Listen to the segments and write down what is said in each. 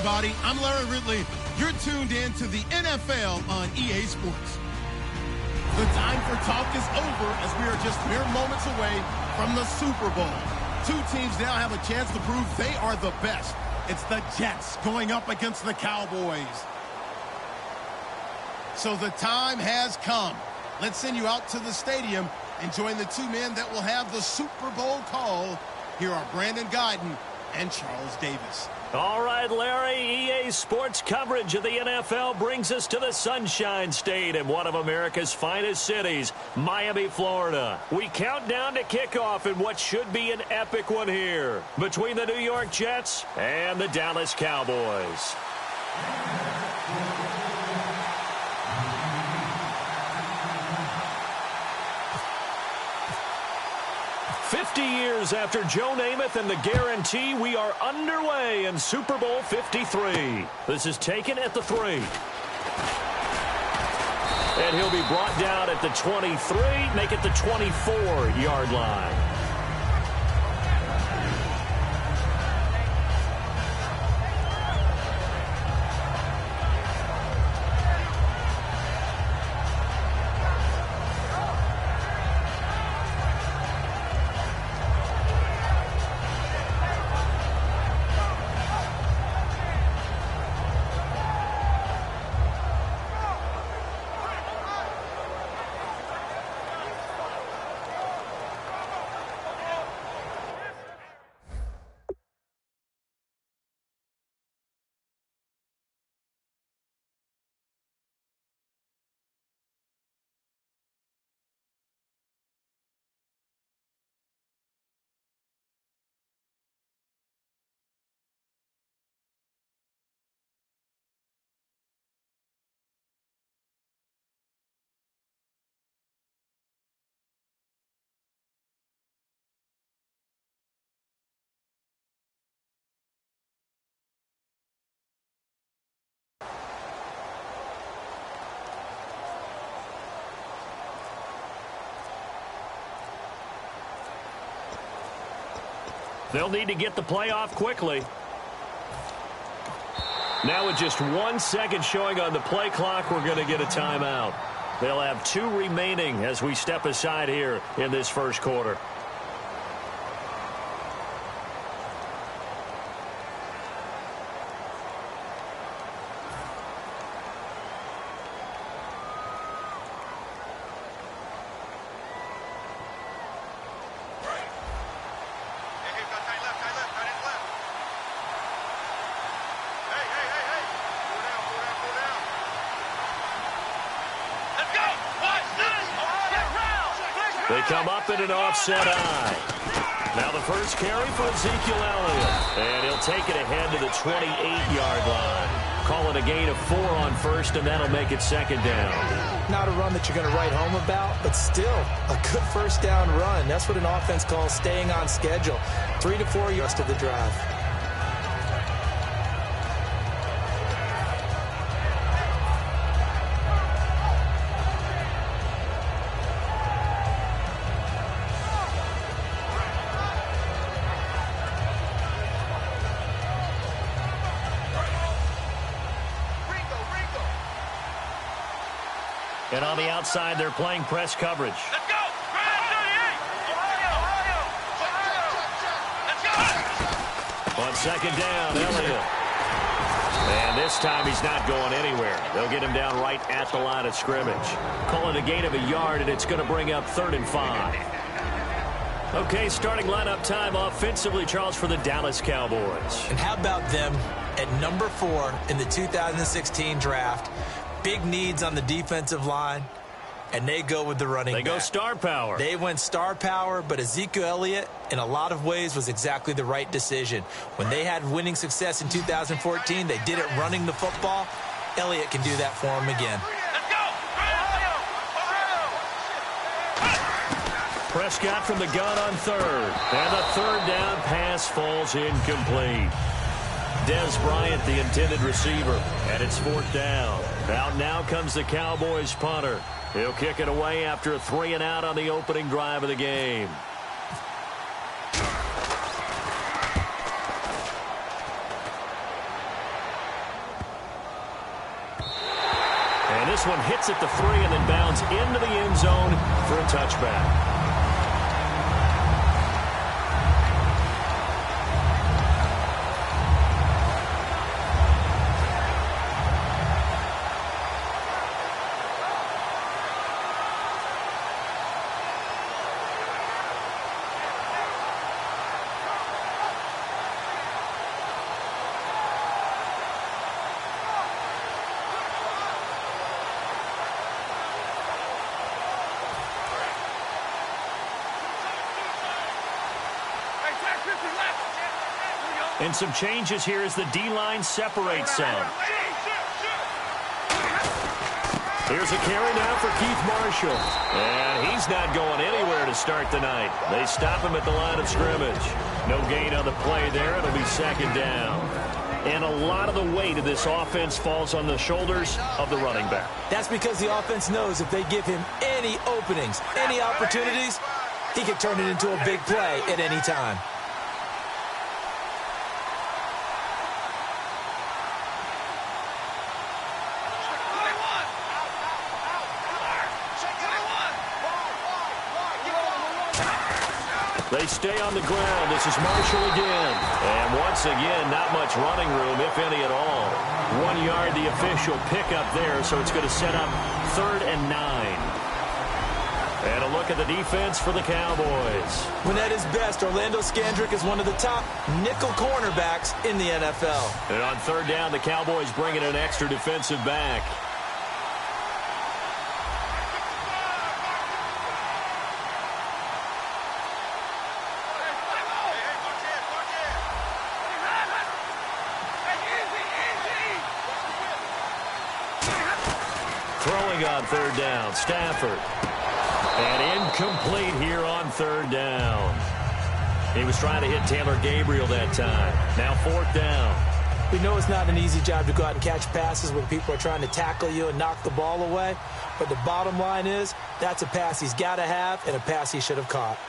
everybody. I'm Larry Ridley. You're tuned in to the NFL on EA Sports. The time for talk is over as we are just mere moments away from the Super Bowl. Two teams now have a chance to prove they are the best. It's the Jets going up against the Cowboys. So the time has come. Let's send you out to the stadium and join the two men that will have the Super Bowl call. Here are Brandon Guyton and Charles Davis. All right, Larry, EA Sports coverage of the NFL brings us to the Sunshine State in one of America's finest cities, Miami, Florida. We count down to kickoff in what should be an epic one here between the New York Jets and the Dallas Cowboys. 50 years after Joe Namath and the guarantee, we are underway in Super Bowl 53. This is taken at the 3. And he'll be brought down at the 23, make it the 24-yard line. They'll need to get the play off quickly. Now with just 1 second showing on the play clock, we're going to get a timeout. They'll have 2 remaining as we step aside here in this first quarter. They come up in an offset eye. Now the first carry for Ezekiel Elliott. And he'll take it ahead to the 28-yard line. Call it a gain of 4 on first, and that'll make it second down. Not a run that you're going to write home about, but still a good first down run. That's what an offense calls staying on schedule. 3 to 4 yards to the drive. And on the outside, they're playing press coverage. Let's go! Let's go! On second down, Elliott. And this time he's not going anywhere. They'll get him down right at the line of scrimmage. Call it a gain of a yard, and it's going to bring up 3rd and 5. Okay, starting lineup time offensively, Charles, for the Dallas Cowboys. And how about them at number 4 in the 2016 draft? Big needs on the defensive line, and they go with the running back. They go star power. They went star power, but Ezekiel Elliott, in a lot of ways, was exactly the right decision. When they had winning success in 2014, they did it running the football. Elliott can do that for them again. Let's go! Prescott from the gun on 3rd. And the 3rd down pass falls incomplete. Dez Bryant, the intended receiver, and it's 4th down. Out now comes the Cowboys punter. He'll kick it away after a 3-and-out on the opening drive of the game. And this one hits at the 3 and then bounds into the end zone for a touchback. And some changes here as the D-line separates some. Here's a carry now for Keith Marshall. And he's not going anywhere to start the night. They stop him at the line of scrimmage. No gain on the play there. It'll be second down. And a lot of the weight of this offense falls on the shoulders of the running back. That's because the offense knows if they give him any openings, any opportunities, he can turn it into a big play at any time. They stay on the ground. This is Marshall again. And once again, not much running room, if any at all. 1 yard, the official pickup there, so it's going to set up 3rd and 9. And a look at the defense for the Cowboys. When at his best, Orlando Scandrick is one of the top nickel cornerbacks in the NFL. And on 3rd down, the Cowboys bring in an extra defensive back. Throwing on 3rd down, Stafford. And incomplete here on 3rd down. He was trying to hit Taylor Gabriel that time. Now 4th down. We know it's not an easy job to go out and catch passes when people are trying to tackle you and knock the ball away. But the bottom line is, that's a pass he's got to have and a pass he should have caught.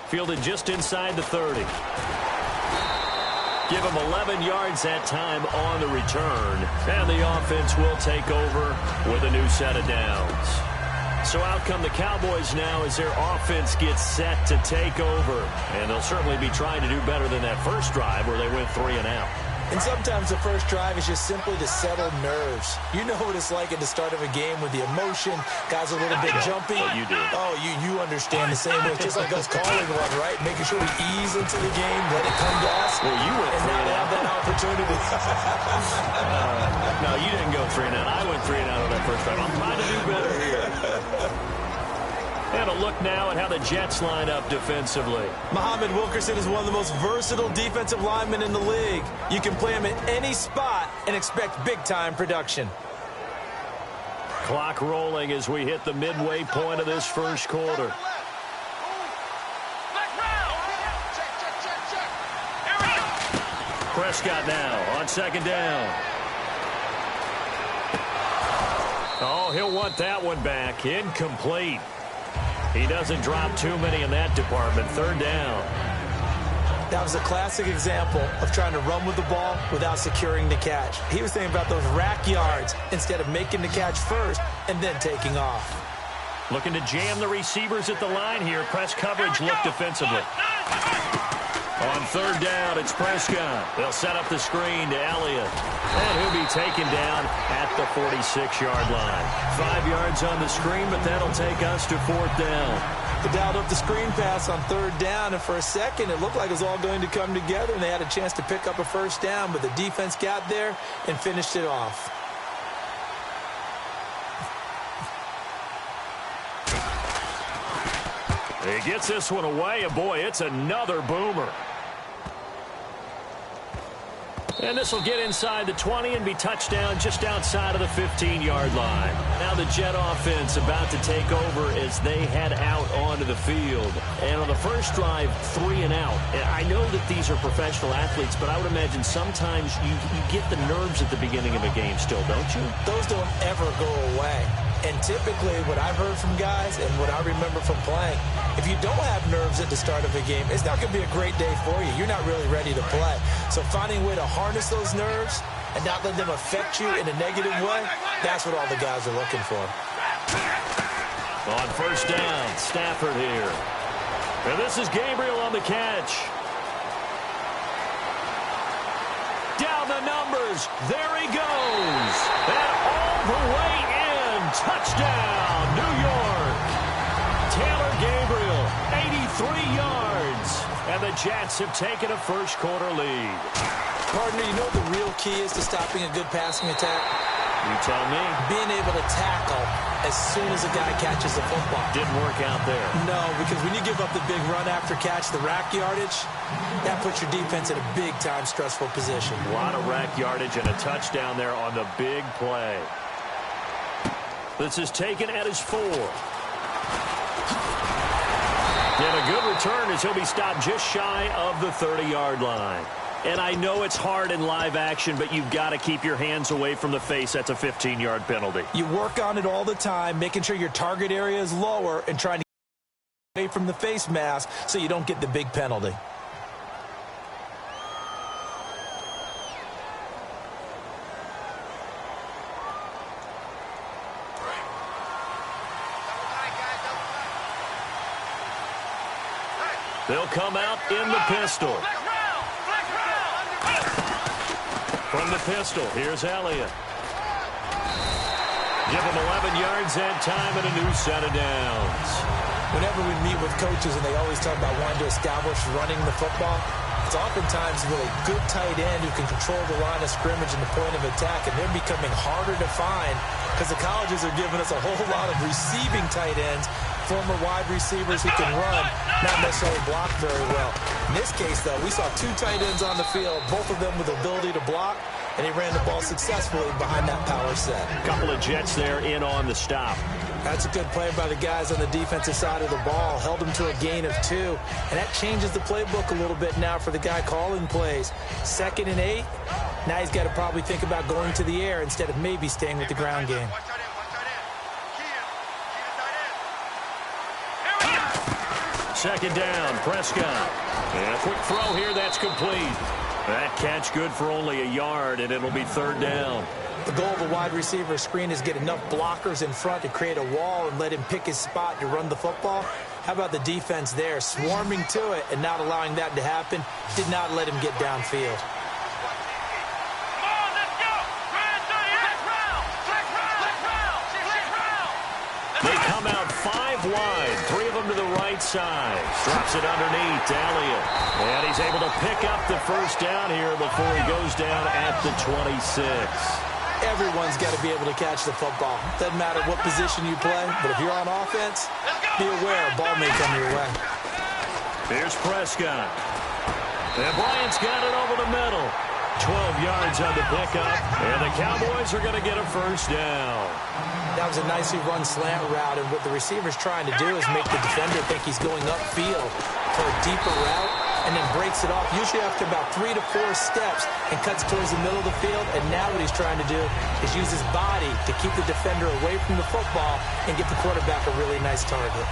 Fielded just inside the 30. Give him 11 yards that time on the return. And the offense will take over with a new set of downs. So out come the Cowboys now as their offense gets set to take over. And they'll certainly be trying to do better than that first drive where they went 3 and out. And sometimes the first drive is just simply to settle nerves. You know what it's like at the start of a game with the emotion. Guys are a little bit jumpy. But you do. Oh, you understand the same way. Just like us calling one, right? Making sure we ease into the game, let it come to us. Well, you went and 3 now and they out. have that opportunity. No, you didn't go 3 and out. I went 3 and out on that first drive. I'm trying to do better here. And a look now at how the Jets line up defensively. Muhammad Wilkerson is one of the most versatile defensive linemen in the league. You can play him at any spot and expect big-time production. Clock rolling as we hit the midway point of this first quarter. Prescott now on 2nd down. Oh, he'll want that one back. Incomplete. He doesn't drop too many in that department. 3rd down. That was a classic example of trying to run with the ball without securing the catch. He was thinking about those rack yards instead of making the catch first and then taking off. Looking to jam the receivers at the line here. Press coverage look defensively. On 3rd down, it's Prescott. They'll set up the screen to Elliott. And he'll be taken down at the 46-yard line. 5 yards on the screen, but that'll take us to 4th down. They dialed up the screen pass on 3rd down, and for a second, it looked like it was all going to come together, and they had a chance to pick up a first down, but the defense got there and finished it off. He gets this one away, and boy, it's another boomer. And this will get inside the 20 and be touchdown just outside of the 15-yard line. Now the Jet offense about to take over as they head out onto the field. And on the first drive, 3 and out. And I know that these are professional athletes, but I would imagine sometimes you get the nerves at the beginning of a game still, don't you? Those don't ever go away. And typically what I've heard from guys and what I remember from playing, if you don't have nerves at the start of a game, it's not going to be a great day for you. You're not really ready to play. So finding a way to harness those nerves and not let them affect you in a negative way, that's what all the guys are looking for. On first down, Stafford here. And this is Gabriel on the catch. Down the numbers. There he goes. And all the way in. Touchdown, New York. Taylor Gabriel, 83 yards. And the Jets have taken a first-quarter lead. Partner, you know what the real key is to stopping a good passing attack? You tell me. Being able to tackle as soon as a guy catches the football. Didn't work out there. No, because when you give up the big run after catch, the rack yardage, that puts your defense in a big-time stressful position. A lot of rack yardage and a touchdown there on the big play. This is taken at his 4. And a good return as he'll be stopped just shy of the 30-yard line. And I know it's hard in live action, but you've got to keep your hands away from the face. That's a 15-yard penalty. You work on it all the time, making sure your target area is lower and trying to get away from the face mask so you don't get the big penalty. They'll come out in the pistol. From the pistol, here's Elliott. Give him 11 yards that time and a new set of downs. Whenever we meet with coaches and they always talk about wanting to establish running the football, it's oftentimes with a good tight end who can control the line of scrimmage and the point of attack, and they're becoming harder to find because the colleges are giving us a whole lot of receiving tight ends, former wide receivers who can run, not necessarily block very well. In this case, though, we saw 2 tight ends on the field, both of them with the ability to block, and he ran the ball successfully behind that power set. A couple of Jets there in on the stop. That's a good play by the guys on the defensive side of the ball. Held them to a gain of 2. And that changes the playbook a little bit now for the guy calling plays. 2nd and 8. Now he's got to probably think about going to the air instead of maybe staying with the ground game. Second down, Prescott. And a quick throw here, that's complete. That catch good for only a yard, and it'll be 3rd down. The goal of a wide receiver screen is get enough blockers in front to create a wall and let him pick his spot to run the football. How about the defense there, swarming to it and not allowing that to happen? Did not let him get downfield. They come out 5 wide, 3 of them to the right side. Drops it underneath to Elliott. And he's able to pick up the first down here before he goes down at the 26. Everyone's got to be able to catch the football. Doesn't matter what position you play, but if you're on offense, be aware a ball may come your way. Here's Prescott. And Bryant's got it over the middle. 12 yards on the pickup, and the Cowboys are going to get a first down. That was a nicely run slant route, and what the receiver's trying to do is make the defender think he's going upfield for a deeper route, and then breaks it off, usually after about 3 to 4 steps, and cuts towards the middle of the field. And now what he's trying to do is use his body to keep the defender away from the football and get the quarterback a really nice target.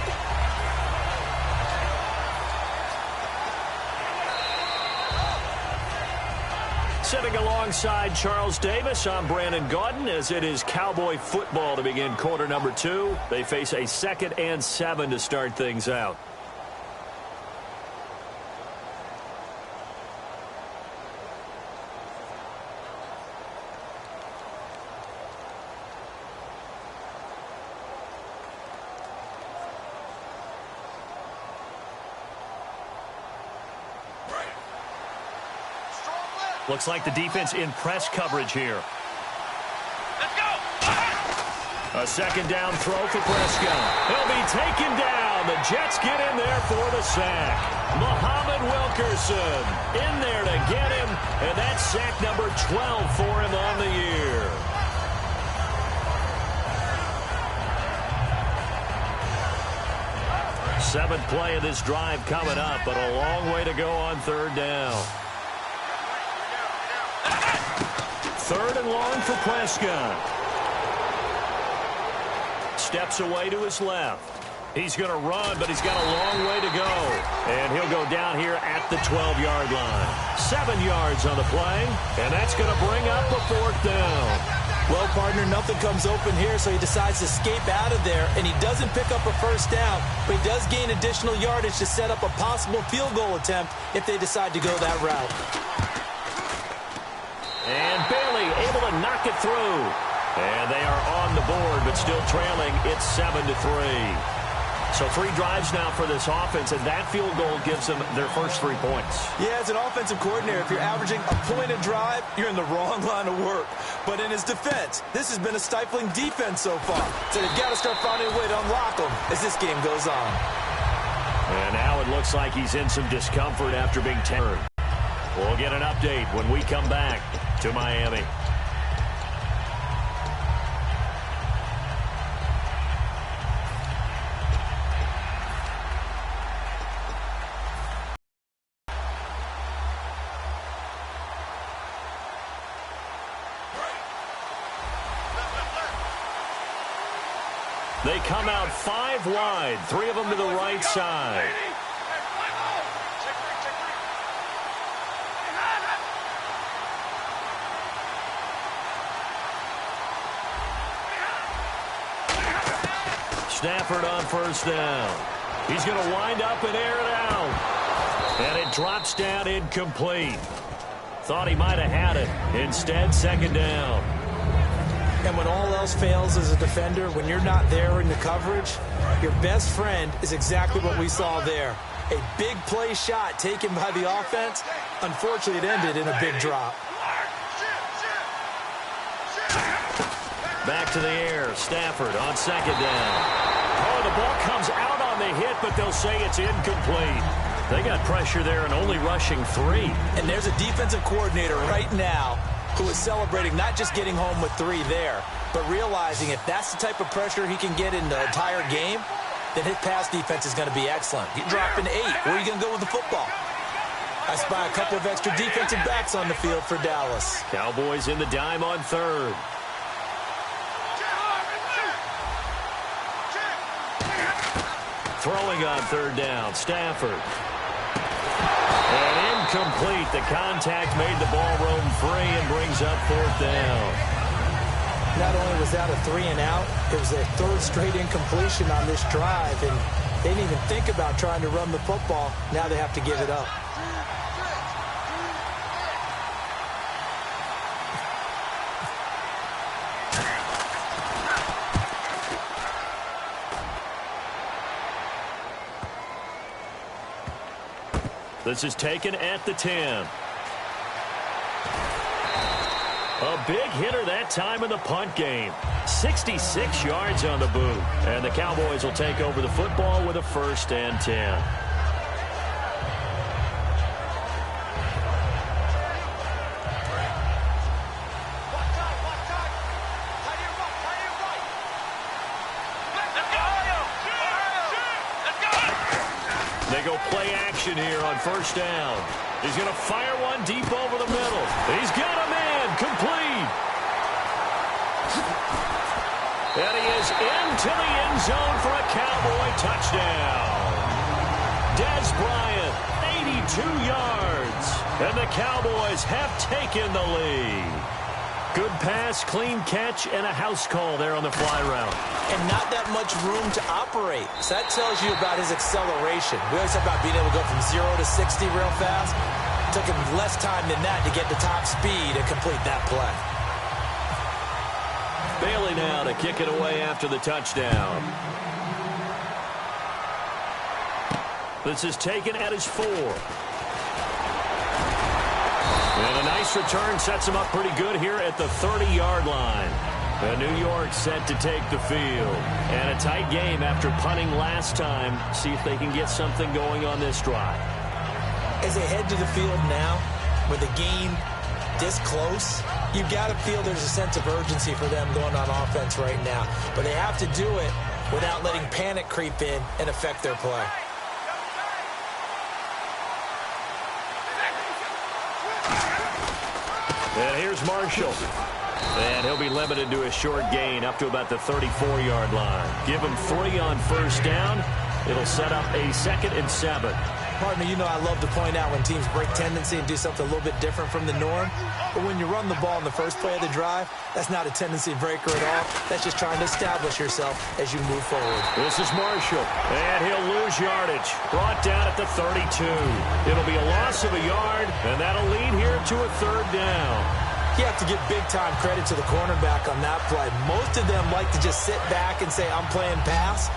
Sitting alongside Charles Davis, I'm Brandon Gaudin, as it is Cowboy football to begin quarter number 2. They face a 2nd and 7 to start things out. Looks like the defense in press coverage here. Let's go! A 2nd down throw for Prescott. He'll be taken down. The Jets get in there for the sack. Muhammad Wilkerson in there to get him, and that's sack number 12 for him on the year. Seventh play of this drive coming up, but a long way to go on 3rd down. 3rd and long for Prescott. Steps away to his left. He's going to run, but he's got a long way to go. And he'll go down here at the 12-yard line. 7 yards on the play, and that's going to bring up a 4th down. Well, partner, nothing comes open here, so he decides to escape out of there, and he doesn't pick up a first down, but he does gain additional yardage to set up a possible field goal attempt if they decide to go that route. And Bailey able to knock it through. And they are on the board, but still trailing. It's 7-3. So 3 drives now for this offense, and that field goal gives them their first 3 points. Yeah, as an offensive coordinator, if you're averaging a point a drive, you're in the wrong line of work. But in his defense, this has been a stifling defense so far. So they've got to start finding a way to unlock them as this game goes on. And now it looks like he's in some discomfort after being turned. We'll get an update when we come back to Miami. They come out 5 wide, 3 of them to the right side. Stafford on first down. He's going to wind up and air it out. And it drops down incomplete. Thought he might have had it. Instead, 2nd down. And when all else fails as a defender, when you're not there in the coverage, your best friend is exactly what we saw there. A big play shot taken by the offense. Unfortunately, it ended in a big drop. Back to the air. Stafford on 2nd down. Oh, the ball comes out on the hit, but they'll say it's incomplete. They got pressure there and only rushing 3. And there's a defensive coordinator right now who is celebrating not just getting home with 3 there, but realizing if that's the type of pressure he can get in the entire game, then his pass defense is going to be excellent. You drop an 8. Where are you going to go with the football? I spy a couple of extra defensive backs on the field for Dallas. Cowboys in the dime on 3rd. Throwing on 3rd down, Stafford. And incomplete. The contact made the ball roam free and brings up 4th down. Not only was that a 3 and out, it was their 3rd straight incompletion on this drive, and they didn't even think about trying to run the football. Now they have to give it up. This is taken at the 10. A big hitter that time in the punt game. 66 yards on the boot. And the Cowboys will take over the football with a 1st and 10. They go play action here on 1st down. He's going to fire one deep over the middle. He's got a man complete. And he is into the end zone for a Cowboy touchdown. Des Bryant, 82 yards. And the Cowboys have taken the lead. Good pass, clean catch, and a house call there on the fly route. And not that much room to operate. So that tells you about his acceleration. We always talk about being able to go from 0 to 60 real fast. It took him less time than that to get to top speed and complete that play. Bailey now to kick it away after the touchdown. This is taken at his 4. And a nice return sets him up pretty good here at the 30-yard line. New York set to take the field. And a tight game after punting last time. See if they can get something going on this drive. As they head to the field now, with the game this close, you've got to feel there's a sense of urgency for them going on offense right now. But they have to do it without letting panic creep in and affect their play. And here's Marshall. And he'll be limited to a short gain up to about the 34-yard line. Give him 3 on 1st down. It'll set up a 2nd and 7. Partner, you know I love to point out when teams break tendency and do something a little bit different from the norm. But when you run the ball in the first play of the drive, that's not a tendency breaker at all. That's just trying to establish yourself as you move forward. This is Marshall, and he'll lose yardage. Brought down at the 32. It'll be a loss of a yard, and that'll lead here to a third down. You have to give big-time credit to the cornerback on that play. Most of them like to just sit back and say, I'm playing pass.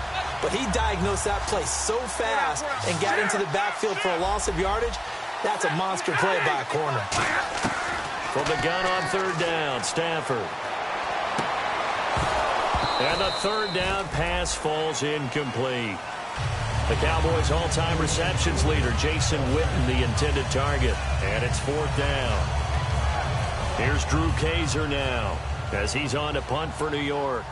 But he diagnosed that play so fast and got into the backfield for a loss of yardage. That's a monster play by a corner. From the gun on third down, Stafford. And the third down pass falls incomplete. The Cowboys' all-time receptions leader, Jason Witten, the intended target. And it's fourth down. Here's Drew Kaiser now as he's on to punt for New York.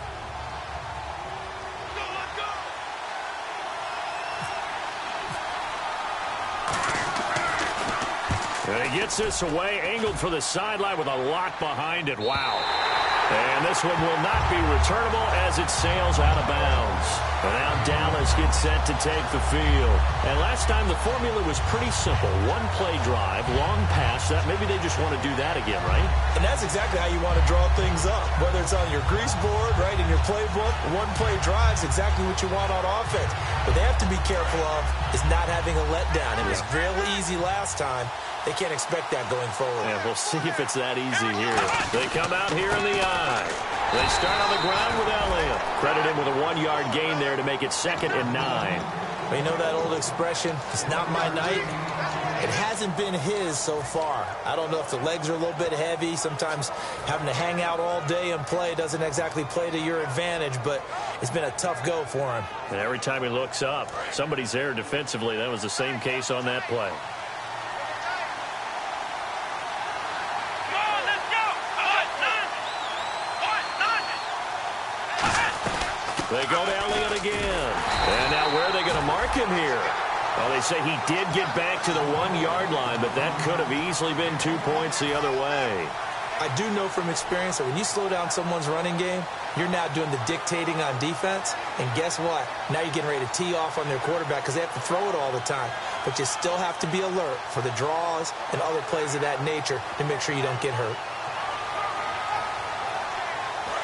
And he gets this away, angled for the sideline with a lot behind it. Wow. And this one will not be returnable as it sails out of bounds. And now Dallas gets set to take the field. And last time the formula was pretty simple. One play drive, long pass. Maybe they just want to do that again, right? And that's exactly how you want to draw things up. Whether it's on your grease board, right, in your playbook, one play drive's exactly what you want on offense. What they have to be careful of is not having a letdown. It was real easy last time. They can't expect that going forward. Yeah, we'll see if it's that easy here. They come out here in the eye. They start on the ground with Elliott. Credit him with a 1-yard gain there to make it 2nd and 9. Well, you know that old expression, it's not my night? It hasn't been his so far. I don't know if the legs are a little bit heavy. Sometimes having to hang out all day and play doesn't exactly play to your advantage, but it's been a tough go for him. And every time he looks up, somebody's there defensively. That was the same case on that play. They go to Elliott again. And now where are they going to mark him here? Well, they say he did get back to the 1-yard line, but that could have easily been 2 points the other way. I do know from experience that when you slow down someone's running game, you're now doing the dictating on defense. And guess what? Now you're getting ready to tee off on their quarterback because they have to throw it all the time. But you still have to be alert for the draws and other plays of that nature to make sure you don't get hurt.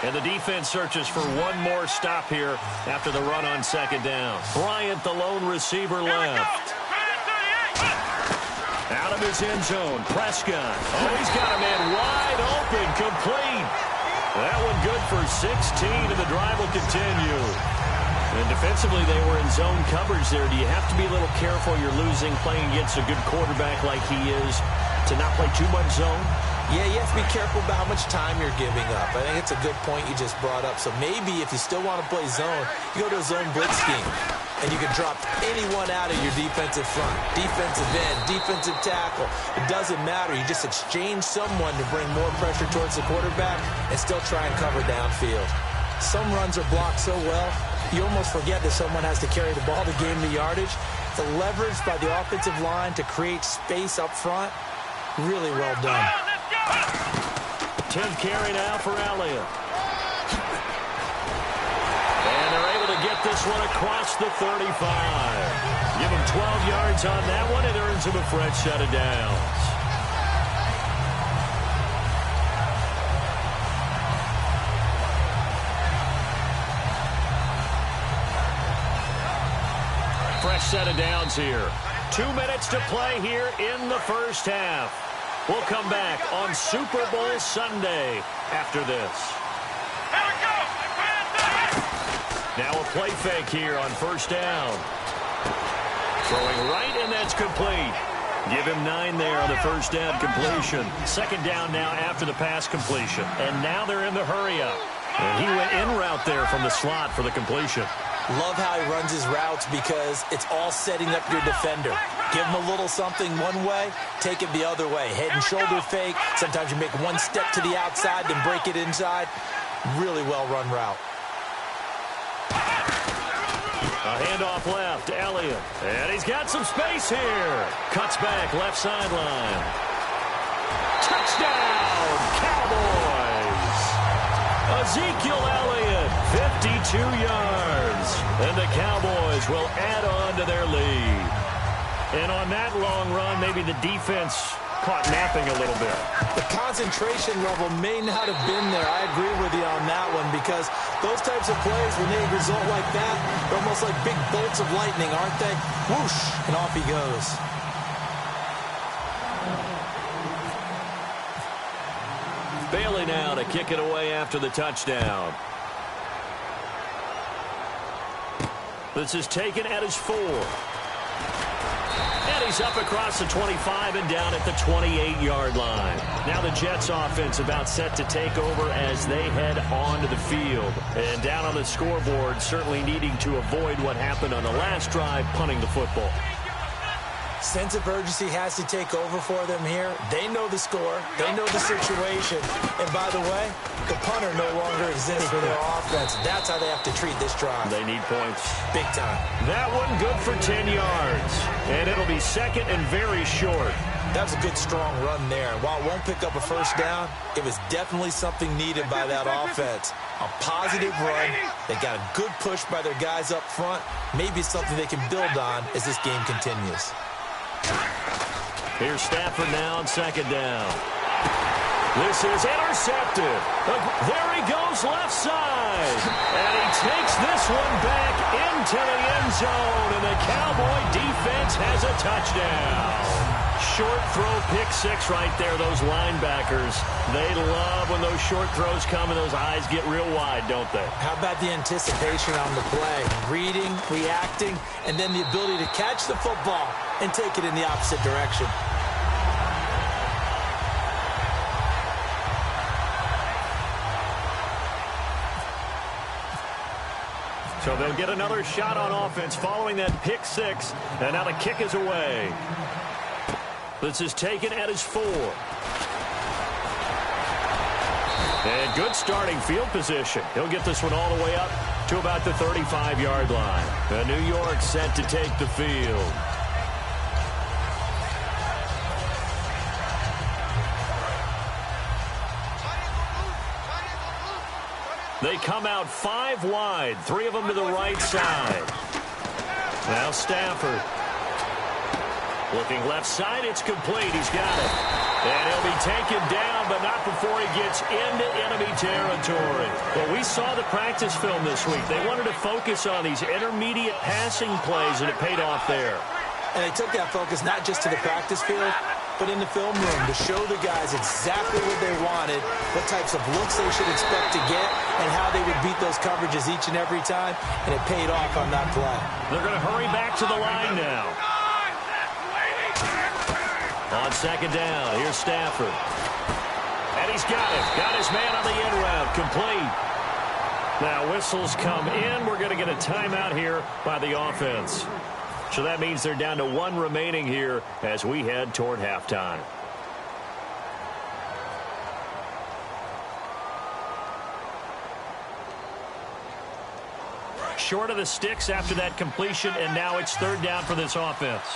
And the defense searches for one more stop here after the run on 2nd down. Bryant, the lone receiver, left. Out of his end zone, Prescott. Oh, he's got a man wide open, complete. That one good for 16, and the drive will continue. And defensively, they were in zone coverage there. Do you have to be a little careful? You're losing, playing against a good quarterback like he is, to not play too much zone? Yeah, you have to be careful about how much time you're giving up. I think it's a good point you just brought up. So maybe if you still want to play zone, you go to a zone blitz scheme. And you can drop anyone out of your defensive front. Defensive end, defensive tackle. It doesn't matter. You just exchange someone to bring more pressure towards the quarterback and still try and cover downfield. Some runs are blocked so well, you almost forget that someone has to carry the ball to gain the yardage. The leverage by the offensive line to create space up front, really well done. 10th carry now for Elliott. And they're able to get this one across the 35. Give him 12 yards on that one. It earns him a fresh set of downs. Fresh set of downs here. 2 minutes to play here in the first half. We'll come back on Super Bowl Sunday after this. Now a play fake here on 1st down. Throwing right, and that's complete. Give him 9 there on the 1st down completion. 2nd down now after the pass completion. And now they're in the hurry-up. And he went in route there from the slot for the completion. Love how he runs his routes because it's all setting up your defender. Give him a little something one way, take it the other way. Head and shoulder fake. Sometimes you make one step to the outside, then break it inside. Really well-run route. A handoff left, Elliott. And he's got some space here. Cuts back, left sideline. Touchdown, Cowboys! Ezekiel Elliott, 52 yards. And the Cowboys will add on to their lead. And on that long run, maybe the defense caught napping a little bit. The concentration level may not have been there. I agree with you on that one, because those types of plays, when they result like that, they're almost like big bolts of lightning, aren't they? Whoosh, and off he goes. Bailey now to kick it away after the touchdown. This is taken at his 4. And he's up across the 25 and down at the 28-yard line. Now the Jets offense about set to take over as they head onto the field. And down on the scoreboard, certainly needing to avoid what happened on the last drive, punting the football. Sense of urgency has to take over for them here. They know the score. They know the situation. And by the way, the punter no longer exists for their offense. That's how they have to treat this drive. They need points. Big time. That one good for 10 yards. And it'll be second and very short. That was a good, strong run there. While it won't pick up a first down, it was definitely something needed by that offense. A positive run. They got a good push by their guys up front. Maybe something they can build on as this game continues. Here's Stafford now on second down. This is intercepted. There he goes left side. And he takes this one back into the end zone. And the Cowboy defense has a touchdown. Short throw, pick six right there. Those linebackers, they love when those short throws come and those eyes get real wide, don't they? How about the anticipation on the play? Reading, reacting, and then the ability to catch the football and take it in the opposite direction. So they'll get another shot on offense following that pick six. And now the kick is away. This is taken at his 4. And good starting field position. He'll get this one all the way up to about the 35-yard line. And New York set to take the field. They come out 5 wide, 3 of them to the right side. Now Stafford. Looking left side, it's complete. He's got it. And he'll be taken down, but not before he gets into enemy territory. Well, we saw the practice film this week. They wanted to focus on these intermediate passing plays, and it paid off there. And they took that focus not just to the practice field, but in the film room to show the guys exactly what they wanted, what types of looks they should expect to get, and how they would beat those coverages each and every time, and it paid off on that play. They're going to hurry back to the line now. On second down, here's Stafford. And he's got it. Got his man on the end route. Complete. Now whistles come in. We're going to get a timeout here by the offense. So that means they're down to 1 remaining here as we head toward halftime. Short of the sticks after that completion, and now it's third down for this offense.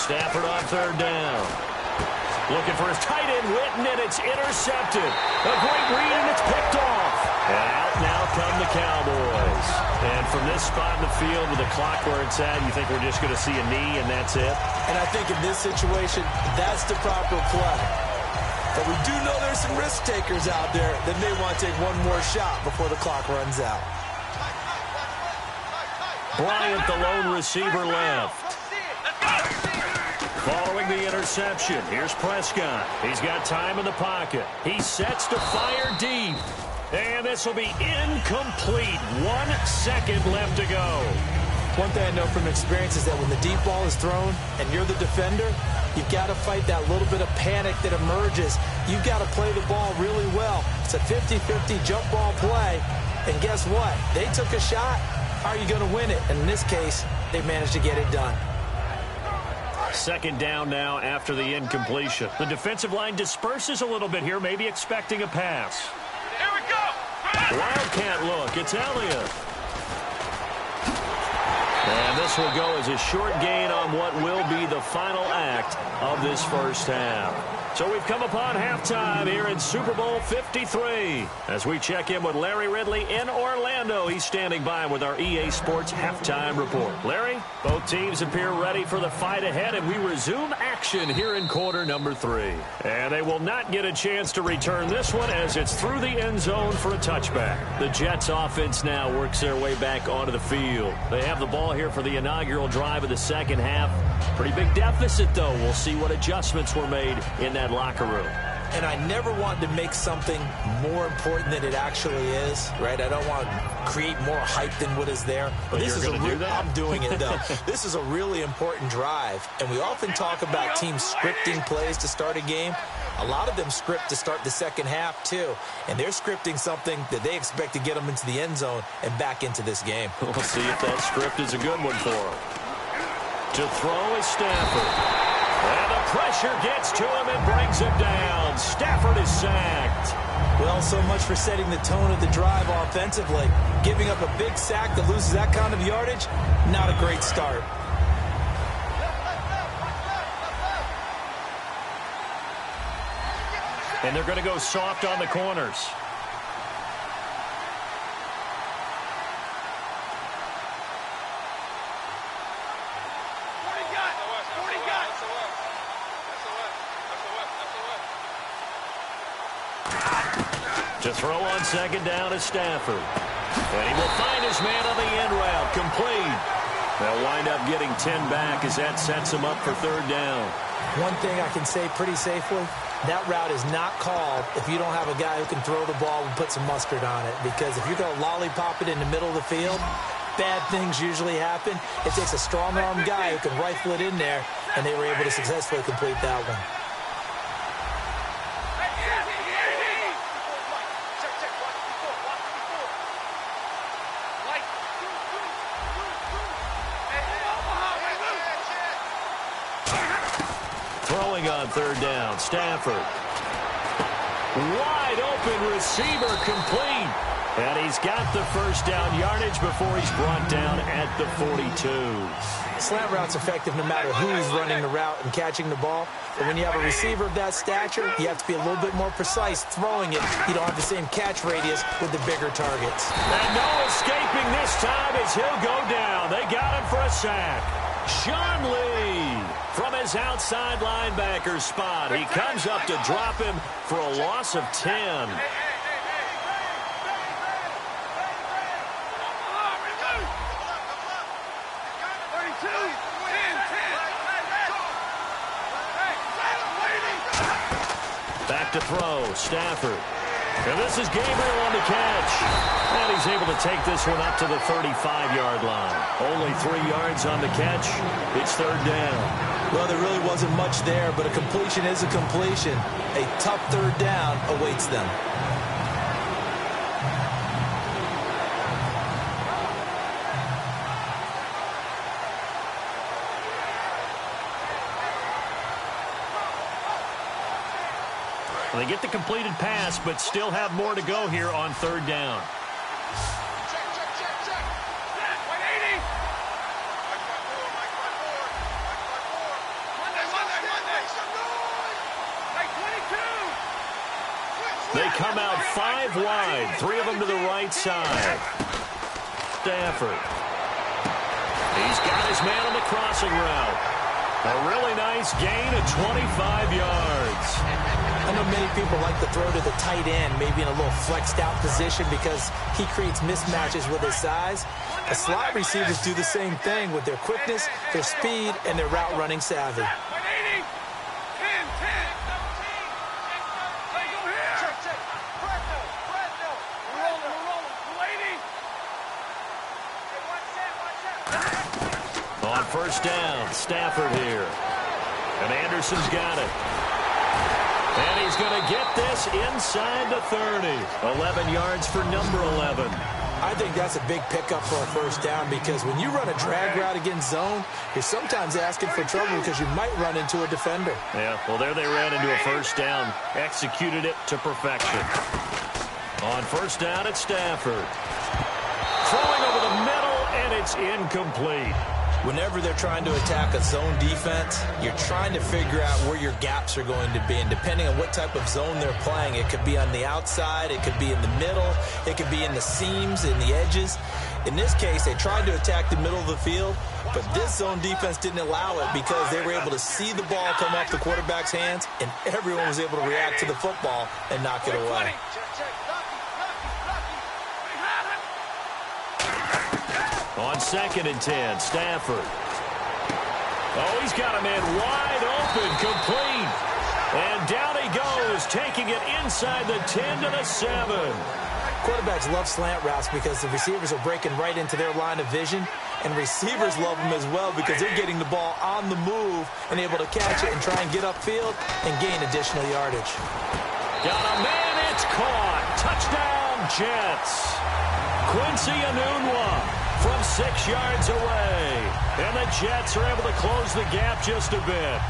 Stafford on third down. Looking for his tight end, Witten, and it's intercepted. A great read, and it's picked off. And out now come the Cowboys. And from this spot in the field with the clock where it's at, you think we're just going to see a knee and that's it? And I think in this situation, that's the proper play. But we do know there's some risk takers out there that may want to take one more shot before the clock runs out. Bryant, the lone receiver, left. Following the interception, here's Prescott. He's got time in the pocket. He sets to fire deep. And this will be incomplete. 1 second left to go. One thing I know from experience is that when the deep ball is thrown and you're the defender, you've got to fight that little bit of panic that emerges. You've got to play the ball really well. It's a 50-50 jump ball play. And guess what? They took a shot. How are you going to win it? And in this case, they managed to get it done. Second down now after the incompletion. The defensive line disperses a little bit here, maybe expecting a pass. Here we go! Wildcat look. It's Elliott. And this will go as a short gain on what will be the final act of this first half. So we've come upon halftime here in Super Bowl 53. As we check in with Larry Ridley in Orlando, he's standing by with our EA Sports halftime report. Larry, both teams appear ready for the fight ahead, and we resume action here in quarter number 3. And they will not get a chance to return this one as it's through the end zone for a touchback. The Jets offense now works their way back onto the field. They have the ball here for the inaugural drive of the second half. Pretty big deficit, though. We'll see what adjustments were made in that locker room. And I never wanted to make something more important than it actually is, right? I don't want to create more hype than what is there. But this is I'm doing it, though. This is a really important drive. And we often talk about teams scripting plays to start a game. A lot of them script to start the second half, too. And they're scripting something that they expect to get them into the end zone and back into this game. We'll see if that script is a good one for them. To throw is Stafford. And the pressure gets to him and brings him down. Stafford is sacked. Well, so much for setting the tone of the drive offensively. Giving up a big sack that loses that kind of yardage, not a great start. And they're going to go soft on the corners. To throw on second down is Stafford. And he will find his man on the end route. Complete. They'll wind up getting 10 back as that sets him up for third down. One thing I can say pretty safely, that route is not called if you don't have a guy who can throw the ball and put some mustard on it. Because if you're going to lollipop it in the middle of the field, bad things usually happen. It takes a strong-arm guy who can rifle it in there, and they were able to successfully complete that one. On third down, Stafford. Wide open receiver, complete. And he's got the first down yardage before he's brought down at the 42. Slant route's effective no matter who's running the route and catching the ball. But when you have a receiver of that stature, you have to be a little bit more precise throwing it. You don't have the same catch radius with the bigger targets. And no escaping this time as he'll go down. They got him for a sack. Sean Lee from his outside linebacker spot. He comes up to drop him for a loss of 10. Back to throw, Stafford. And this is Gabriel on the catch. And he's able to take this one up to the 35-yard line. Only 3 yards on the catch. It's third down. Well, there really wasn't much there, but a completion is a completion. A tough third down awaits them. They get the completed pass, but still have more to go here on third down. They come out 5 wide, 3 of them to the right side. Stafford. He's got his man on the crossing route. A really nice gain of 25 yards. I know many people like to throw to the tight end, maybe in a little flexed out position because he creates mismatches with his size. The slot receivers do the same thing with their quickness, their speed, and their route running savvy. On first down, Stafford here. And Anderson's got it. And he's going to get this inside the 30. 11 yards for number 11. I think that's a big pickup for a first down because when you run a drag route against zone, you're sometimes asking for trouble because you might run into a defender. Yeah, well, there they ran into a first down. Executed it to perfection. On first down, it's Stafford. Throwing over the middle, and it's It's incomplete. Whenever they're trying to attack a zone defense, you're trying to figure out where your gaps are going to be. And depending on what type of zone they're playing, it could be on the outside, it could be in the middle, it could be in the seams, in the edges. In this case, they tried to attack the middle of the field, but this zone defense didn't allow it because they were able to see the ball come off the quarterback's hands, and everyone was able to react to the football and knock it away. On 2nd and 10, Stafford. Oh, he's got a man wide open, complete. And down he goes, taking it inside the 10 to the 7. Quarterbacks love slant routes because the receivers are breaking right into their line of vision, and receivers love them as well because they're getting the ball on the move and able to catch it and try and get upfield and gain additional yardage. Got a man, it's caught. Touchdown, Jets. Quincy Enunwa from 6 yards away. And the Jets are able to close the gap just a bit.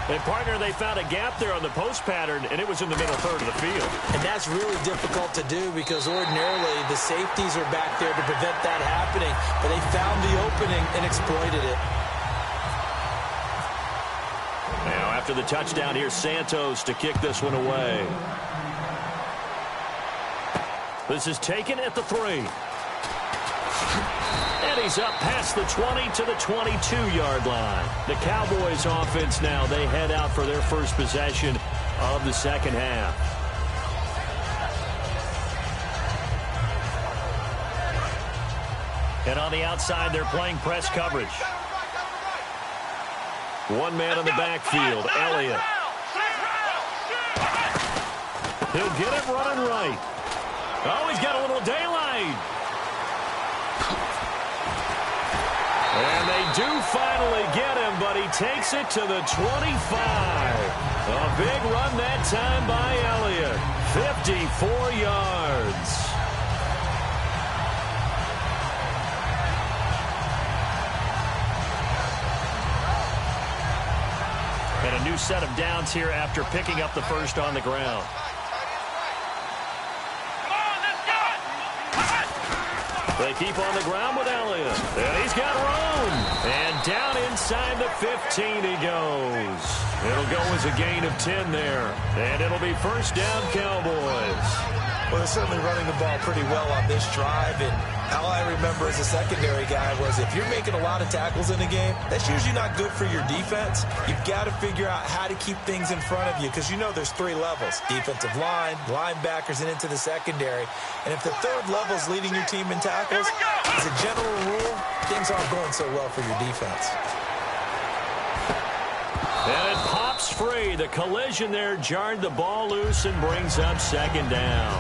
And, partner, they found a gap there on the post pattern, and it was in the middle third of the field. And that's really difficult to do because ordinarily the safeties are back there to prevent that happening. But they found the opening and exploited it. Now, after the touchdown, here's Santos to kick this one away. This is taken at the 3. And he's up past the 20 to the 22-yard line. The Cowboys offense now, they head out for their first possession of the second half. And on the outside, they're playing press coverage. One man in the backfield, Elliott. He'll get it running right. Oh, he's got a little daylight. And they do finally get him, but he takes it to the 25. A big run that time by Elliott. 54 yards. And a new set of downs here after picking up the first on the ground. They keep on the ground with Elliott. And he's got room. And down inside the 15 he goes. It'll go as a gain of 10 there. And it'll be first down, Cowboys. Well, they're certainly running the ball pretty well on this drive, and all I remember as a secondary guy was if you're making a lot of tackles in a game, that's usually not good for your defense. You've got to figure out how to keep things in front of you because you know there's 3 levels, defensive line, linebackers, and into the secondary. And if the third level is leading your team in tackles, as a general rule, things aren't going so well for your defense. And it pops free. The collision there jarred the ball loose and brings up second down.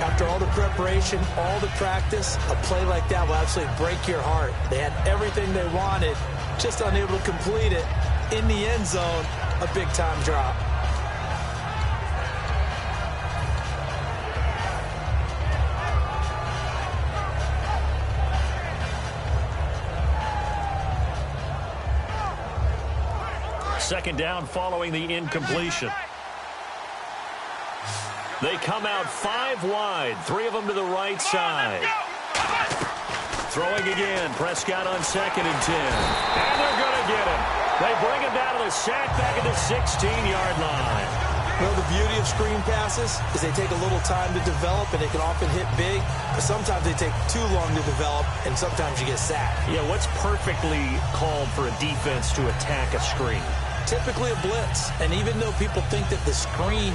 After all the preparation, all the practice, a play like that will absolutely break your heart. They had everything they wanted, just unable to complete it. In the end zone, a big-time drop. Second down following the incompletion. They come out 5 wide, 3 of them to the right side. Throwing again, Prescott on 2nd and 10. And they're going to get him. They bring him down to the sack back at the 16-yard line. Well, the beauty of screen passes is they take a little time to develop, and they can often hit big, but sometimes they take too long to develop, and sometimes you get sacked. Yeah, what's perfectly called for a defense to attack a screen? Typically a blitz, and even though people think that the screen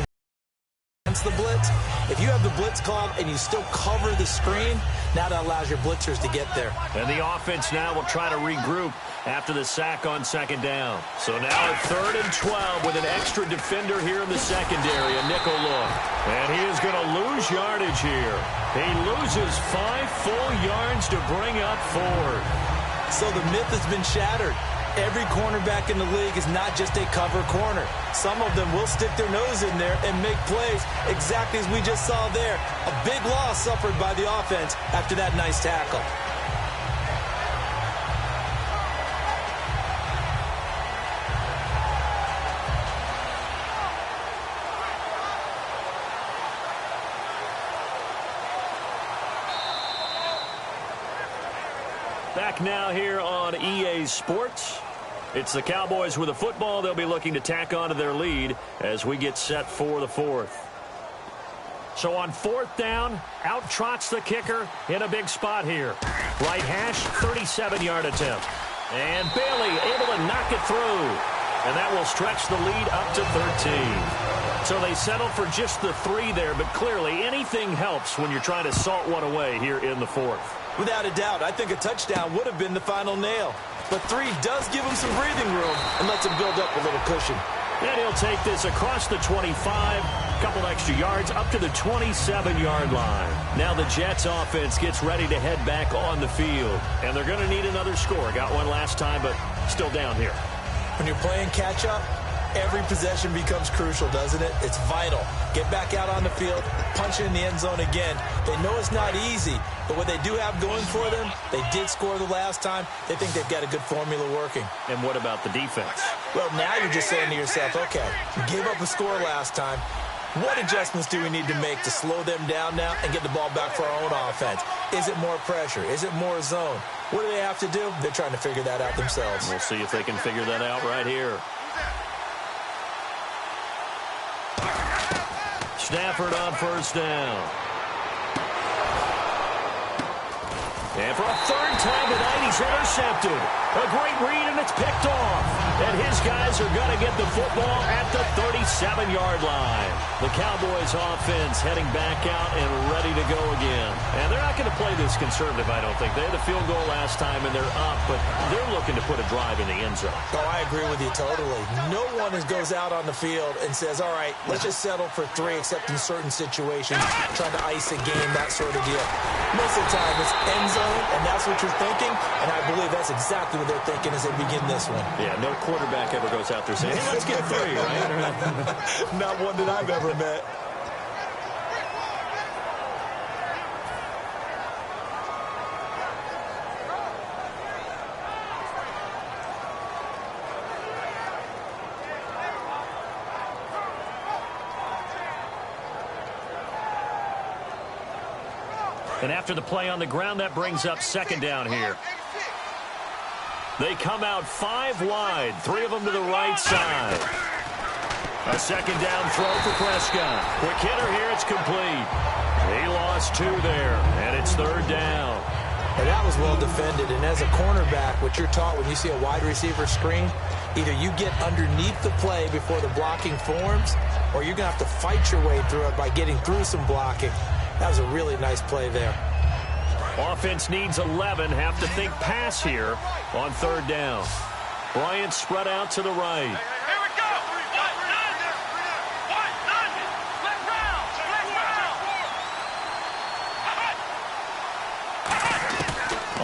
against the blitz, if you have the blitz called and you still cover the screen, now that allows your blitzers to get there. And the offense now will try to regroup after the sack on second down. So now at 3rd and 12 with an extra defender here in the secondary, a nickel look. And he is going to lose yardage here. He loses 5 full yards to bring up 4. So the myth has been shattered. Every cornerback in the league is not just a cover corner. Some of them will stick their nose in there and make plays exactly as we just saw there. A big loss suffered by the offense after that nice tackle. Back now here on EA Sports. It's the Cowboys with a football. They'll be looking to tack on to their lead as we get set for the fourth. So on fourth down, out trots the kicker in a big spot here. Right hash, 37-yard attempt. And Bailey able to knock it through. And that will stretch the lead up to 13. So they settle for just the 3 there, but clearly anything helps when you're trying to salt one away here in the fourth. Without a doubt, I think a touchdown would have been the final nail. But 3 does give him some breathing room and lets him build up a little cushion. And he'll take this across the 25, a couple extra yards up to the 27-yard line. Now the Jets offense gets ready to head back on the field. And they're going to need another score. Got one last time, but still down here. When you're playing catch-up, every possession becomes crucial, doesn't it? It's vital. Get back out on the field, punch it in the end zone again. They know it's not easy, but what they do have going for them, they did score the last time. They think they've got a good formula working. And what about the defense? Well, now you're just saying to yourself, okay, we gave up a score last time. What adjustments do we need to make to slow them down now and get the ball back for our own offense? Is it more pressure? Is it more zone? What do they have to do? They're trying to figure that out themselves. We'll see if they can figure that out right here. Stafford on first down. And for a third time tonight, he's intercepted. A great read, and it's picked off. And his guys are going to get the football at the 37-yard line. The Cowboys offense heading back out and ready to go again. And they're not going to play this conservative, I don't think. They had the field goal last time, and they're up, but they're looking to put a drive in the end zone. Oh, I agree with you totally. No one goes out on the field and says, all right, let's just settle for 3, except in certain situations, trying to ice a game, that sort of deal. Most of the time, it's end zone, and that's what you're thinking, and I believe that's exactly what they're thinking as they begin this one. Yeah, no quarterback ever goes out there saying, hey, let's get 3, right? Not one that I've ever met. And after the play on the ground, that brings up second down here. They come out 5 wide, 3 of them to the right side. A second down throw for Prescott. Quick hitter here, it's complete. He lost 2 there, and it's third down. And that was well defended. And as a cornerback, what you're taught when you see a wide receiver screen, either you get underneath the play before the blocking forms, or you're going to have to fight your way through it by getting through some blocking. That was a really nice play there. Offense needs 11. Have to think pass here on third down. Bryant spread out to the right. Here we go.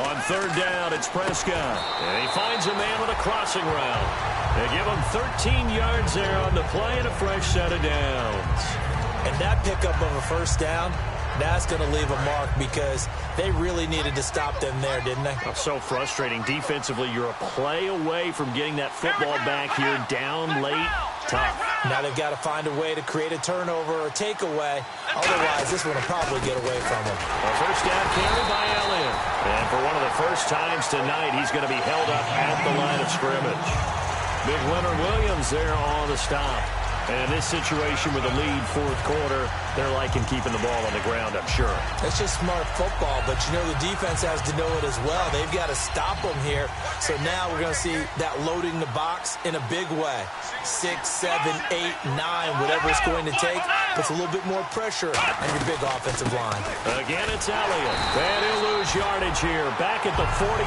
On third down, it's Prescott. And he finds a man with a crossing route. They give him 13 yards there on the play and a fresh set of downs. And that pickup of a first down, that's going to leave a mark because they really needed to stop them there, didn't they? Oh, so frustrating. Defensively, you're a play away from getting that football back here down late. Tough. Now they've got to find a way to create a turnover or takeaway. Otherwise, this one will probably get away from them. A first down carry by Elliott. And for one of the first times tonight, he's going to be held up at the line of scrimmage. Big Leonard Williams there on the stop. And in this situation with the lead fourth quarter, they're liking keeping the ball on the ground, I'm sure. It's just smart football, but you know the defense has to know it as well. They've got to stop them here. So now we're going to see that loading the box in a big way. 6, 7, 8, 9, whatever it's going to take, puts a little bit more pressure on your big offensive line. Again, it's Elliott. And he'll lose yardage here. Back at the 47.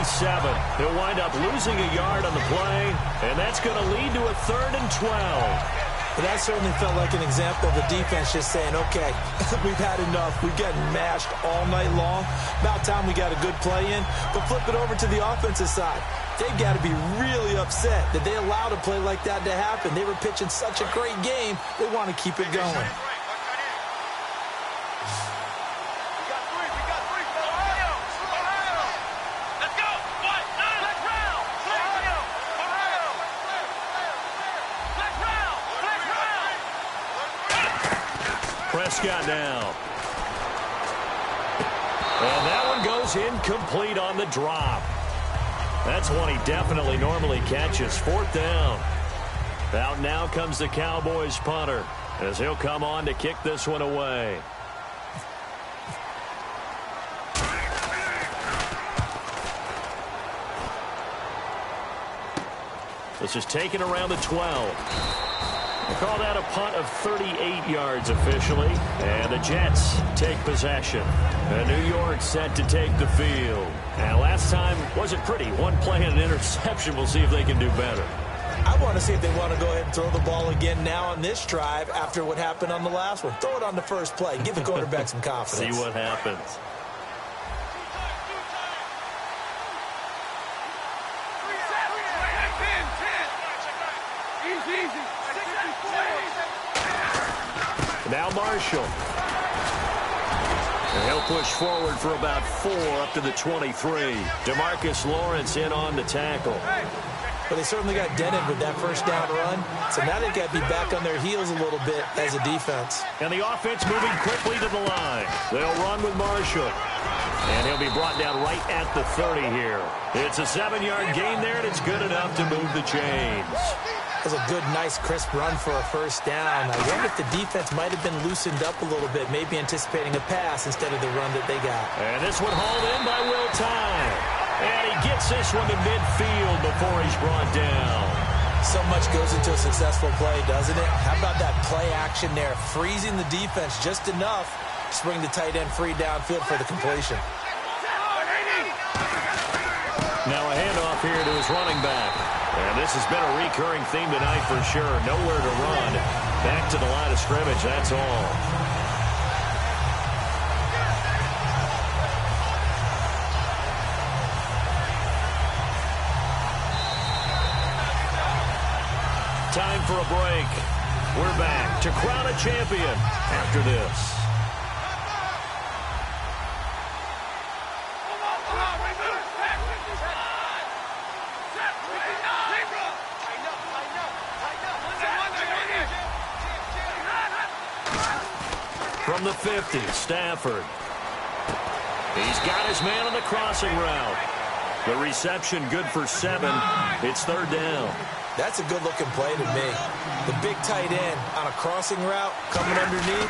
He'll wind up losing a yard on the play, and that's going to lead to a 3rd and 12. But that certainly felt like an example of the defense just saying, okay, we've had enough. We've gotten mashed all night long. About time we got a good play in. But flip it over to the offensive side. They've got to be really upset that they allowed a play like that to happen. They were pitching such a great game. They want to keep it going. Prescott now. And that one goes incomplete on the drop. That's one he definitely normally catches. 4th down. Out now comes the Cowboys punter, as he'll come on to kick this one away. This is taken around the 12. We'll call that a punt of 38 yards officially. And the Jets take possession. And New York set to take the field. And last time wasn't pretty. One play and an interception. We'll see if they can do better. I want to see if they want to go ahead and throw the ball again now on this drive after what happened on the last one. Throw it on the first play. Give the quarterback some confidence. See what happens. Now Marshall. And he'll push forward for about 4 up to the 23. DeMarcus Lawrence in on the tackle. But they certainly got dented with that first down run. So now they've got to be back on their heels a little bit as a defense. And the offense moving quickly to the line. They'll run with Marshall. And he'll be brought down right at the 30 here. It's a 7-yard gain there, and it's good enough to move the chains. That's a good, nice, crisp run for a first down. I wonder if the defense might have been loosened up a little bit, maybe anticipating a pass instead of the run that they got. And this one hauled in by Will Tye. And he gets this one to midfield before he's brought down. So much goes into a successful play, doesn't it? How about that play action there, freezing the defense just enough to bring the tight end free downfield for the completion. Now a handoff here to his running back. And this has been a recurring theme tonight for sure. Nowhere to run. Back to the line of scrimmage, that's all. Time for a break. We're back to crown a champion after this. From the 50, Stafford. He's got his man on the crossing route. The reception good for 7. It's 3rd down. That's a good-looking play to me. The big tight end on a crossing route coming underneath.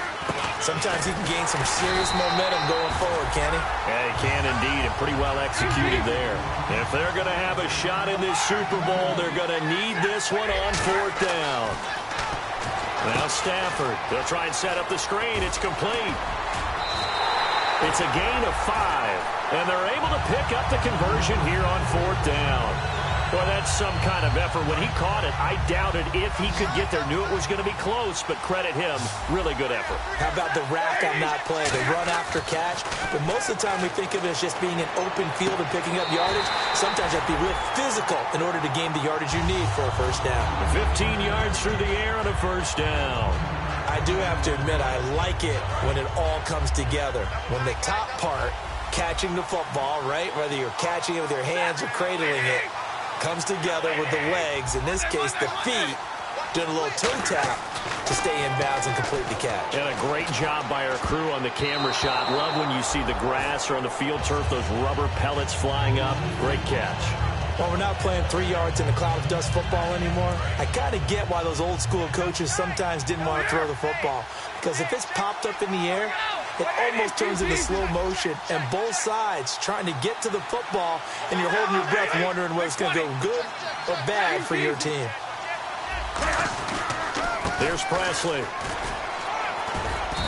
Sometimes he can gain some serious momentum going forward, can he? Yeah, he can indeed, and pretty well executed there. If they're going to have a shot in this Super Bowl, they're going to need this one on 4th down. Now Stafford. They'll try and set up the screen. It's complete. It's a gain of 5. And they're able to pick up the conversion here on 4th down. Well, that's some kind of effort. When he caught it, I doubted if he could get there. Knew it was going to be close, but credit him. Really good effort. How about the rack on that play? The run after catch. But most of the time we think of it as just being an open field and picking up yardage. Sometimes you have to be real physical in order to gain the yardage you need for a first down. 15 yards through the air on a first down. I do have to admit, I like it when it all comes together. When the top part, catching the football, right? Whether you're catching it with your hands or cradling it, comes together with the legs, in this case the feet, doing a little toe tap to stay in bounds and complete the catch. And a great job by our crew on the camera shot. Love when you see the grass or on the field turf, those rubber pellets flying up. Great catch. Well, we're not playing 3 yards in a cloud of dust football anymore. I kind of get why those old school coaches sometimes didn't want to throw the football. Because if it's popped up in the air, it almost turns into slow motion, and both sides trying to get to the football, and you're holding your breath wondering whether it's going to go good or bad for your team. There's Presley.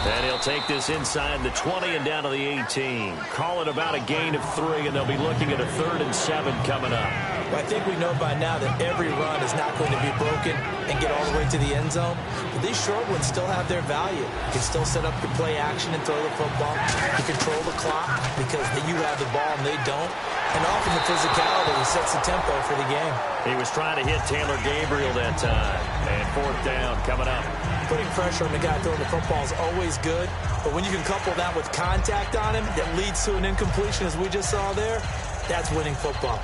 And he'll take this inside the 20 and down to the 18. Call it about a gain of 3, and they'll be looking at a 3rd and 7 coming up. Well, I think we know by now that every run is not going to be broken and get all the way to the end zone. But these short ones still have their value. You can still set up your play action and throw the football. You control the clock because you have the ball and they don't. And often the physicality sets the tempo for the game. He was trying to hit Taylor Gabriel that time. And 4th down coming up. Putting pressure on the guy throwing the football is always good. But when you can couple that with contact on him that leads to an incompletion, as we just saw there, that's winning football.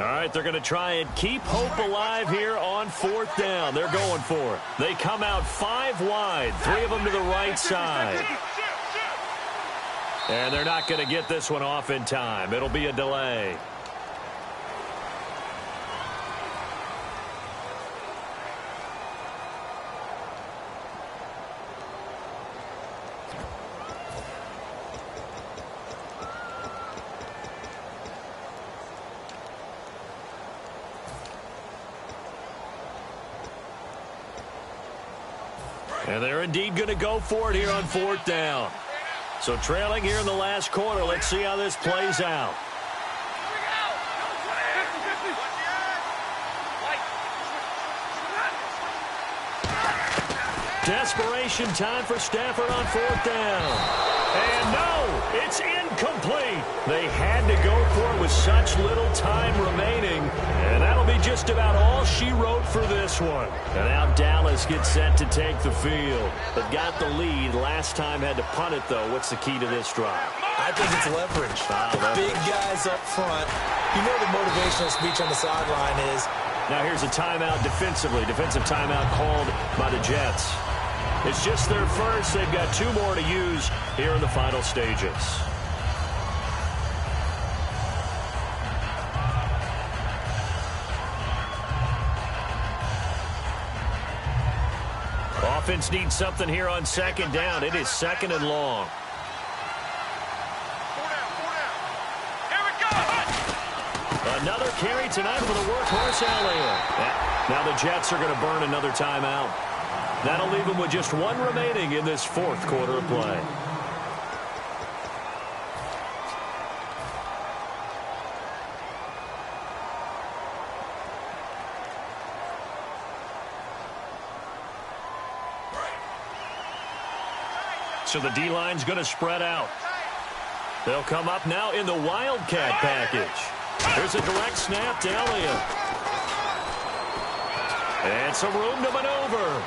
All right, they're going to try and keep hope alive here on 4th down. They're going for it. They come out 5 wide, 3 of them to the right side. And they're not going to get this one off in time. It'll be a delay. And they're indeed going to go for it here on 4th down. So trailing here in the last quarter. Let's see how this plays out. Desperation time for Stafford on 4th down. And no, it's incomplete. They had to go for it with such little time remaining. And that'll be just about all she wrote for this one. And now Dallas gets set to take the field. They've got the lead. Last time had to punt it, though. What's the key to this drive? I think it's leverage. Big guys up front. You know the motivational speech on the sideline is. Now here's a timeout defensively. Defensive timeout called by the Jets. It's just their first. They've got 2 more to use here in the final stages. Offense needs something here on 2nd down. It is 2nd and long. Here we go. Another carry tonight for the workhorse Elliott. Now the Jets are going to burn another timeout. That'll leave them with just 1 remaining in this 4th quarter of play. So the D-line's going to spread out. They'll come up now in the Wildcat package. Here's a direct snap to Elliott. And some room to maneuver.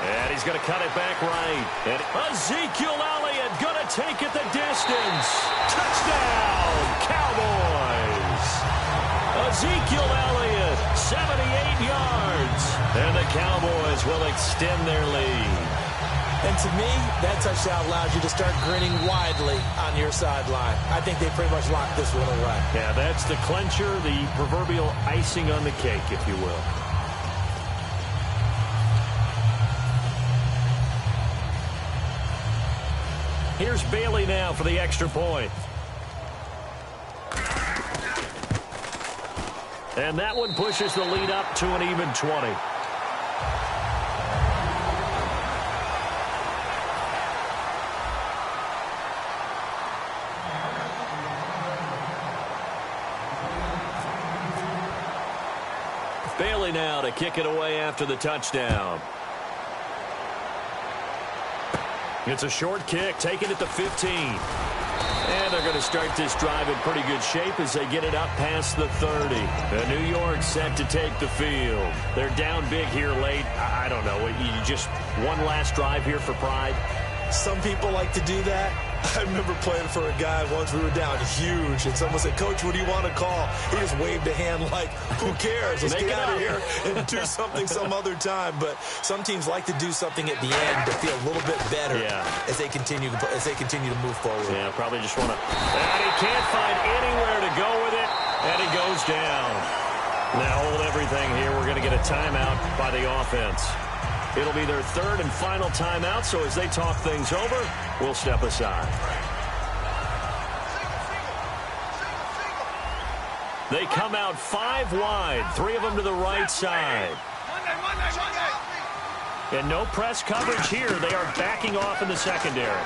And he's going to cut it back right. And Ezekiel Elliott going to take it the distance. Touchdown, Cowboys. Ezekiel Elliott, 78 yards. And the Cowboys will extend their lead. And to me, that touchdown allows you to start grinning widely on your sideline. I think they pretty much locked this one away. Yeah, that's the clincher, the proverbial icing on the cake, if you will. Here's Bailey now for the extra point. And that one pushes the lead up to an even 20. Bailey now to kick it away after the touchdown. It's a short kick, taken at the 15. And they're going to start this drive in pretty good shape as they get it up past the 30. And New York set to take the field. They're down big here late. I don't know. You just one last drive here for pride? Some people like to do that. I remember playing for a guy once. We were down huge, and someone said, "Coach, what do you want to call?" He just waved a hand like, "Who cares? Let's get out of here and do something some other time." But some teams like to do something at the end to feel a little bit better as they continue to move forward. Yeah, probably just want to. And he can't find anywhere to go with it, and he goes down. Now hold everything here. We're going to get a timeout by the offense. It'll be their 3rd and final timeout, so as they talk things over, we'll step aside. They come out 5 wide, 3 of them to the right side. And no press coverage here. They are backing off in the secondary.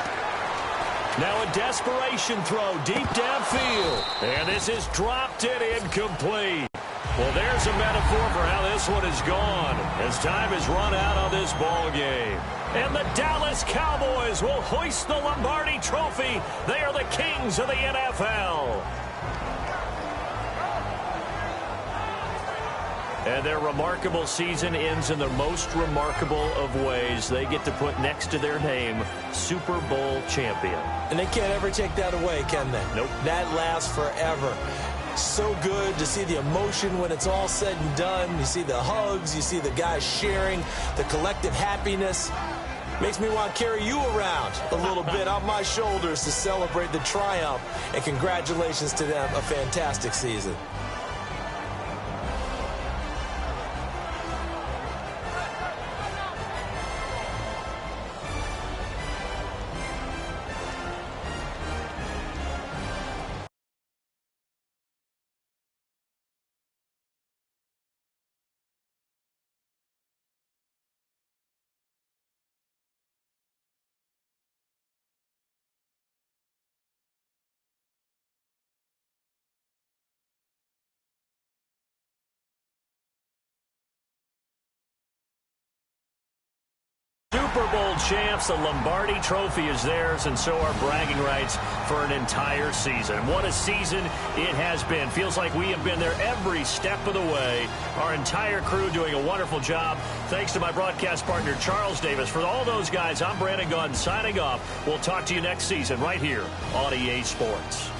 Now a desperation throw deep downfield. And this is dropped and incomplete. Well, there's a metaphor for how this one is gone as time has run out on this ball game. And the Dallas Cowboys will hoist the Lombardi Trophy. They are the kings of the NFL. And their remarkable season ends in the most remarkable of ways. They get to put next to their name, Super Bowl champion. And they can't ever take that away, can they? Nope. That lasts forever. So good to see the emotion when it's all said and done. You see the hugs, you see the guys sharing, the collective happiness. Makes me want to carry you around a little bit on my shoulders to celebrate the triumph. And congratulations to them, a fantastic season. Super Bowl champs, the Lombardi Trophy is theirs, and so are bragging rights for an entire season. What a season it has been. Feels like we have been there every step of the way. Our entire crew doing a wonderful job. Thanks to my broadcast partner, Charles Davis. For all those guys, I'm Brandon Gaudin signing off. We'll talk to you next season right here on EA Sports.